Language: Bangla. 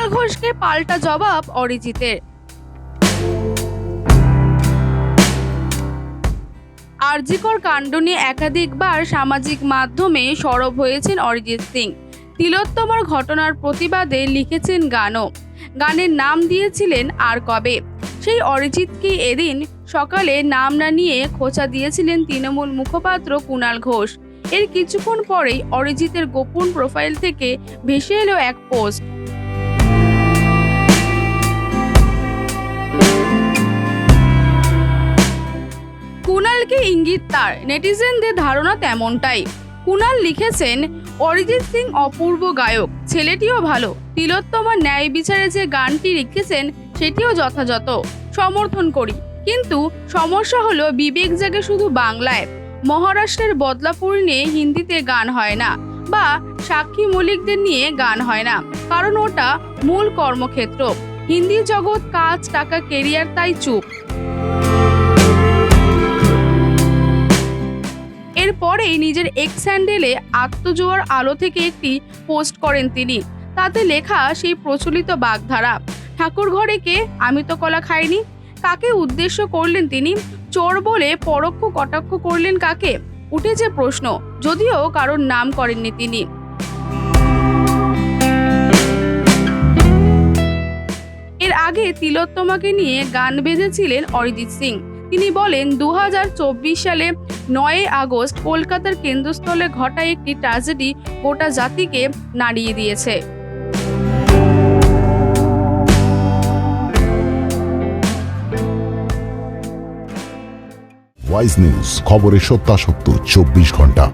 কুণাল ঘোষকে পাল্টা জবাব অরিজিতের। আরজিকর কাণ্ড নিয়ে একাধিকবার সামাজিক মাধ্যমে সরব হয়েছেন অরিজিৎ সিং। তিলোত্তমার ঘটনার প্রতিবাদে লিখেছেন গানও। গানের নাম দিয়েছিলেন আর কবে। সেই অরিজিৎকে এদিন সকালে নাম না নিয়ে খোঁচা দিয়েছিলেন তৃণমূল মুখপাত্র কুণাল ঘোষ। এর কিছুক্ষণ পরেই অরিজিতের গোপন প্রোফাইল থেকে ভেসে এলো এক পোস্ট। কুণালকে ইঙ্গিত তার, নেটিজেনদের ধারণা তেমনটাই। কুণাল লিখেছেন, অরিজিৎ সিং অপূর্ব গায়ক, ছেলেটিও ভালো। তিলোত্তমার ন্যায় বিচারে যে গানটি লিখেছেন সেটিও যথাযথ, সমর্থন করি। কিন্তু সমস্যা হলো বিবেক জাগে শুধু বাংলায়। মহারাষ্ট্রের বদলাপুর নিয়ে হিন্দিতে গান হয় না, বা সাক্ষী মল্লিকদের নিয়ে গান হয় না, কারণ ওটা মূল কর্মক্ষেত্র। হিন্দি জগৎ, কাজ, টাকা, কেরিয়ার, তাই চুপ। এরপরেই নিজের এক্স হ্যান্ডেলে আত্মজোয়ার আলো থেকে একটি পোস্ট করেন তিনি। তাতে লেখা সেই প্রচলিত বাগধারা, ঠাকুর ঘরে কে, আমি তো কলা খাইনি। কাকে উদ্দেশ্য করলেন তিনি? চোর বলে পরোক্ষ কটাক্ষ করলেন কাকে? উঠেছে প্রশ্ন, যদিও কারোর নাম করেননি তিনি। এর আগে তিলোত্তমাকে নিয়ে গান বেঁধেছিলেন অরিজিৎ সিং। তিনি বলেন, 2024 সালে 9 আগস্ট কলকাতার কেন্দ্রস্থলে ঘটা একটি ট্র্যাজেডি গোটা জাতিকে নাড়িয়ে দিয়েছে। ওয়াইজ নিউজ, খবরের সত্যাসত্য 24 ঘন্টা।